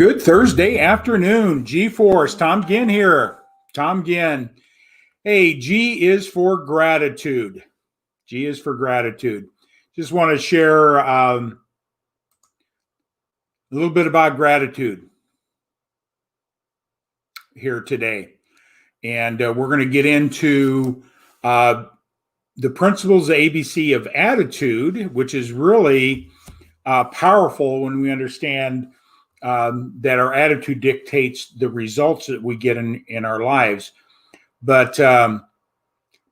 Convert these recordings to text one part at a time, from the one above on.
Good Thursday afternoon. G-Force, Tom Ginn here. Tom Ginn. Hey, G is for gratitude. G is for gratitude. Just want to share a little bit about gratitude here today. And we're going to get into the principles ABC of attitude, which is really powerful when we understand that our attitude dictates the results that we get in our lives. But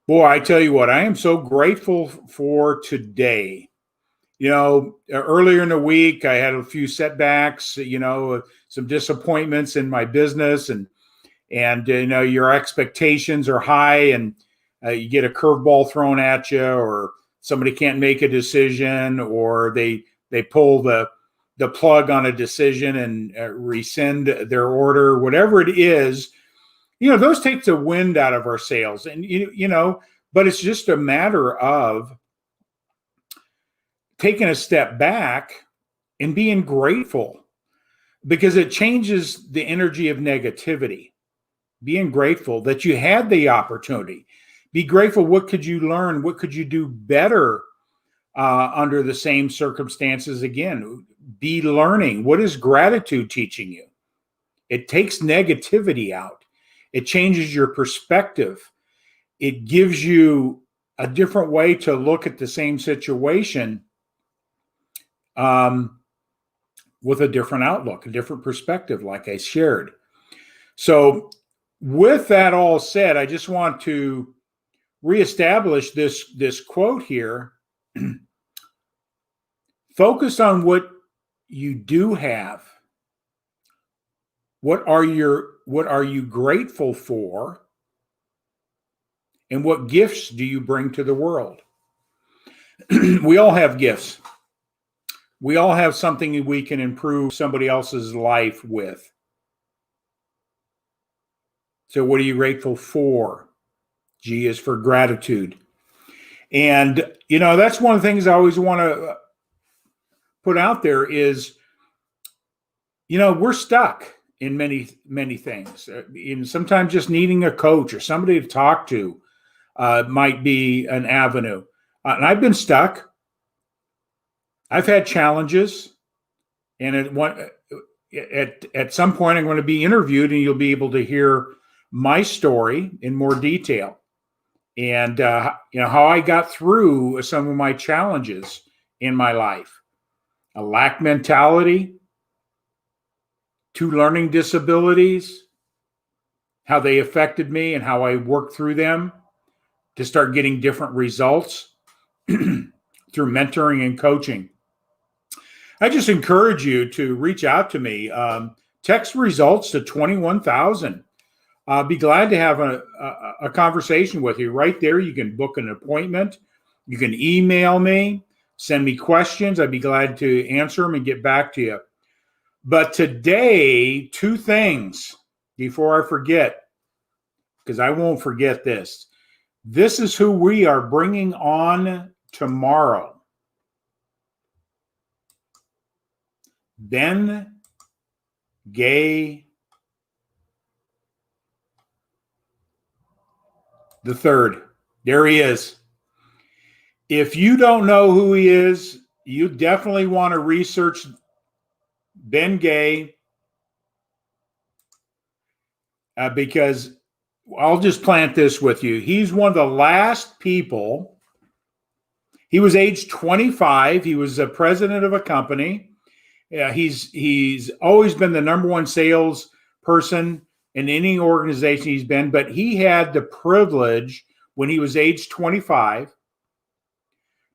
boy, I tell you what, I am so grateful for today. You know, earlier in the week, I had a few setbacks, some disappointments in my business, and your expectations are high, and you get a curveball thrown at you, or somebody can't make a decision, or they pull the plug on a decision and rescind their order, whatever it is. Those take the wind out of our sails, and but it's just a matter of taking a step back and being grateful, because it changes the energy of negativity. Being grateful that you had the opportunity. Be grateful. What could you learn? What could you do better under the same circumstances? Again, be learning. What is gratitude teaching you? It takes negativity out. It changes your perspective. It gives you a different way to look at the same situation with a different outlook, a different perspective, like I shared. So with that all said, I just want to reestablish this quote here. Focus on what you do have. What are you grateful for? And what gifts do you bring to the world? We all have gifts. We all have something we can improve somebody else's life with. So what are you grateful for? G is for gratitude. And, that's one of the things I always want to put out there is, we're stuck in many, many things. Sometimes just needing a coach or somebody to talk to might be an avenue. And I've been stuck. I've had challenges. And at some point, I'm going to be interviewed, and you'll be able to hear my story in more detail. And, how I got through some of my challenges in my life. A lack mentality, 2 learning disabilities, how they affected me and how I worked through them to start getting different results through mentoring and coaching. I just encourage you to reach out to me. Text results to 21,000. I'll be glad to have a conversation with you. Right there, you can book an appointment. You can email me, send me questions. I'd be glad to answer them and get back to you. But today, 2 things before I forget, because I won't forget this. This is who we are bringing on tomorrow. Ben Gay the third. There he is. If you don't know who he is, you definitely want to research Ben Gay, because I'll just plant this with you. He's one of the last people. He was age 25. He was a president of a company. He's always been the number 1 sales person in any organization he's been, but he had the privilege when he was age 25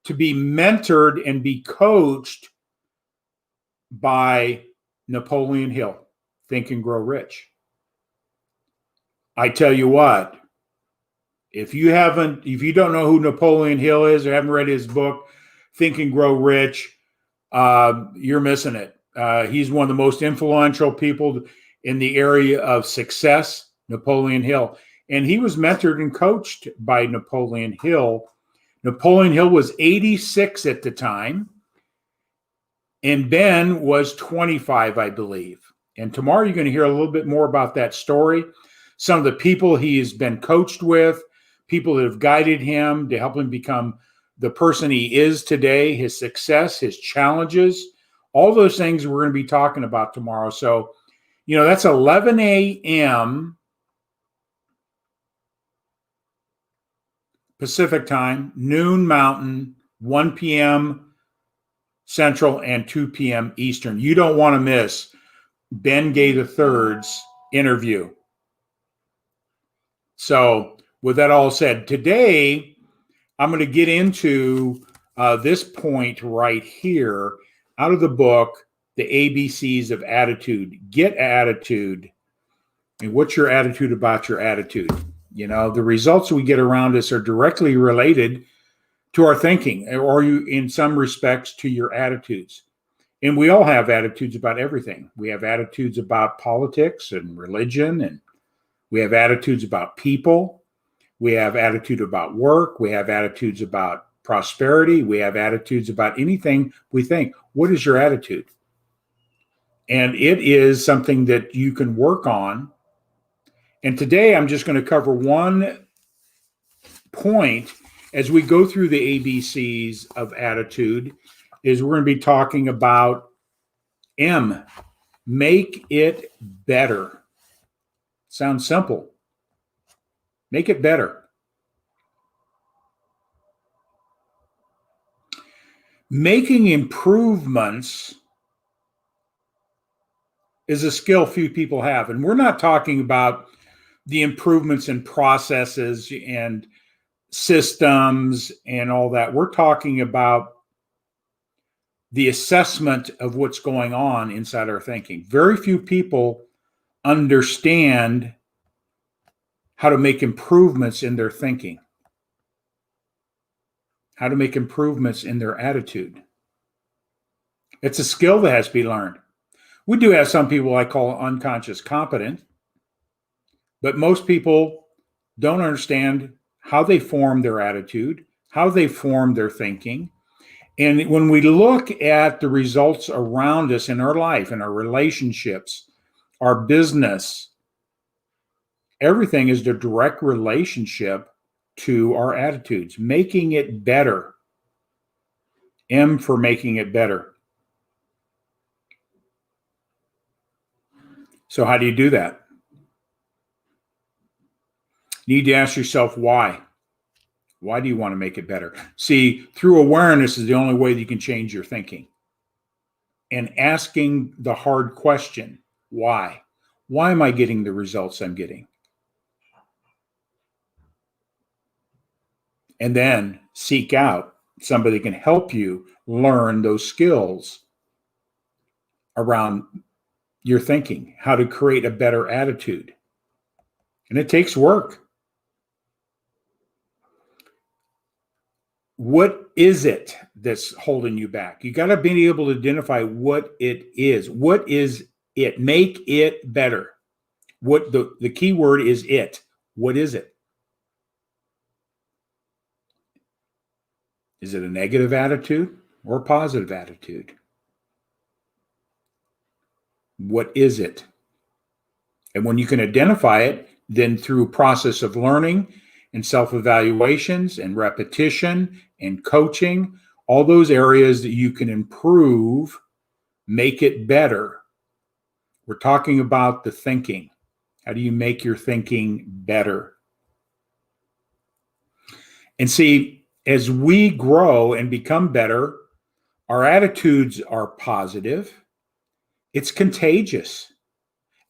to be mentored and be coached by Napoleon Hill, Think and Grow Rich. I tell you what, if you don't know who Napoleon Hill is or haven't read his book, Think and Grow Rich, you're missing it. He's one of the most influential people in the area of success, Napoleon Hill. And he was mentored and coached by Napoleon Hill. Napoleon Hill was 86 at the time, and Ben was 25, I believe. And tomorrow you're going to hear a little bit more about that story, some of the people he has been coached with, people that have guided him to help him become the person he is today, his success, his challenges, all those things we're going to be talking about tomorrow. So, that's 11 a.m. Pacific time, noon Mountain, 1 p.m. Central, and 2 p.m. Eastern. You don't want to miss Ben Gay III's interview. So with that all said, today I'm going to get into this point right here out of the book, The ABCs of Attitude. Get attitude. And what's your attitude about your attitude? The results we get around us are directly related to our thinking, or in some respects to your attitudes. And we all have attitudes about everything. We have attitudes about politics and religion, and we have attitudes about people. We have attitude about work. We have attitudes about prosperity. We have attitudes about anything we think. What is your attitude? And it is something that you can work on. And today I'm just going to cover one point as we go through the ABCs of attitude. Is we're going to be talking about M, make it better. Sounds simple. Make it better. Making improvements is a skill few people have. And we're not talking about the improvements in processes and systems and all that. We're talking about the assessment of what's going on inside our thinking. Very few people understand how to make improvements in their thinking, how to make improvements in their attitude. It's a skill that has to be learned. We do have some people I call unconscious competent, but most people don't understand how they form their attitude, how they form their thinking. And when we look at the results around us in our life, in our relationships, our business, everything is the direct relationship to our attitudes, making it better. M for making it better. So how do you do that? You need to ask yourself why. Why do you want to make it better? See, through awareness is the only way that you can change your thinking. And asking the hard question, why? Why am I getting the results I'm getting? And then seek out somebody that can help you learn those skills around your thinking, how to create a better attitude. And it takes work. What is it that's holding you back? You got to be able to identify what it is. What is it? Make it better. What the key word is it. What is it? Is it a negative attitude or a positive attitude? What is it? And when you can identify it, then through process of learning and self-evaluations and repetition and coaching, all those areas that you can improve, make it better. We're talking about the thinking. How do you make your thinking better? And see, as we grow and become better, our attitudes are positive. It's contagious.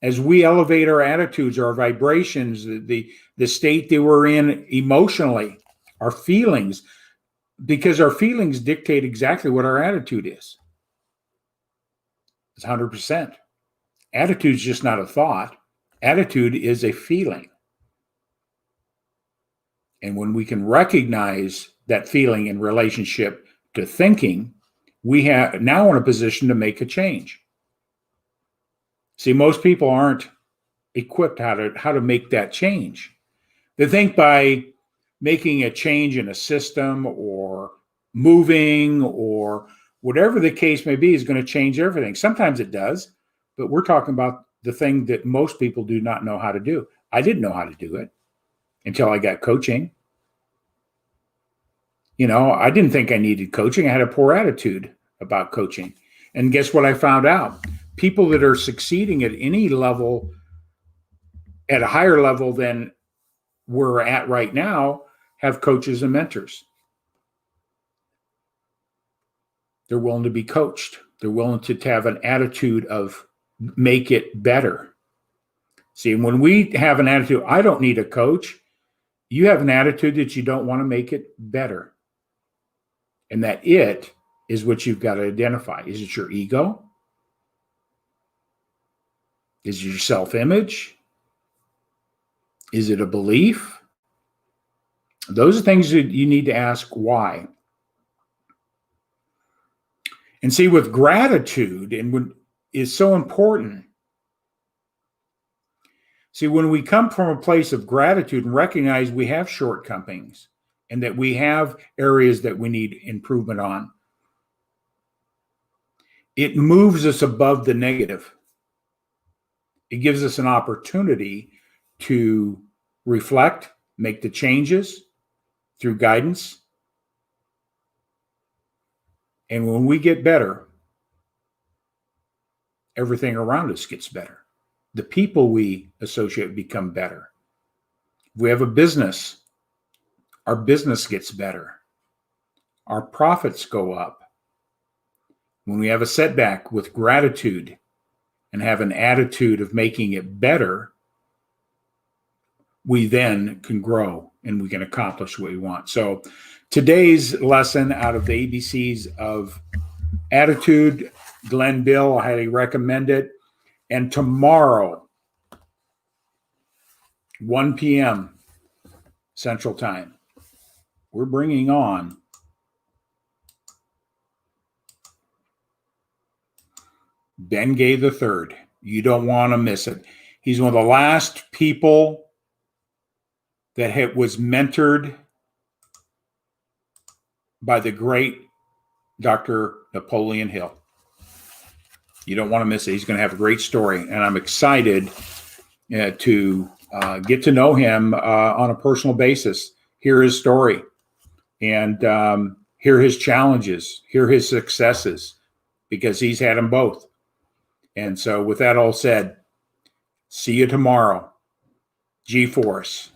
As we elevate our attitudes, our vibrations, the state that we're in emotionally, our feelings, because our feelings dictate exactly what our attitude is. It's 100%. Attitude is just not a thought. Attitude is a feeling. And when we can recognize that feeling in relationship to thinking, we have now in a position to make a change. See, most people aren't equipped how to make that change. They think by making a change in a system or moving or whatever the case may be is going to change everything. Sometimes it does, But we're talking about the thing that most people do not know how to do. I didn't know how to do it until I got coaching. I didn't think I needed coaching. I had a poor attitude about coaching. And guess what I found out? People that are succeeding at any level, at a higher level than we're at right now, have coaches and mentors. They're willing to be coached. They're willing to have an attitude of make it better. See, when we have an attitude, I don't need a coach, you have an attitude that you don't want to make it better. And that it is what you've got to identify. Is it your ego? Is it your self-image? Is it a belief? Those are things that you need to ask why. And see, with gratitude, is so important. See, when we come from a place of gratitude and recognize we have shortcomings and that we have areas that we need improvement on, it moves us above the negative. It gives us an opportunity to reflect, make the changes through guidance. And when we get better, everything around us gets better. The people we associate become better. If we have a business, our business gets better. Our profits go up. When we have a setback with gratitude and have an attitude of making it better, we then can grow and we can accomplish what we want. So today's lesson out of the ABCs of attitude, Glenn Bill, I highly recommend it. And tomorrow, 1 p.m. Central Time, we're bringing on Ben Gay III. You don't want to miss it. He's one of the last people that was mentored by the great Dr. Napoleon Hill. You don't want to miss it. He's going to have a great story, and I'm excited to get to know him on a personal basis, hear his story, and hear his challenges, hear his successes, because he's had them both. And so with that all said, see you tomorrow. G-Force.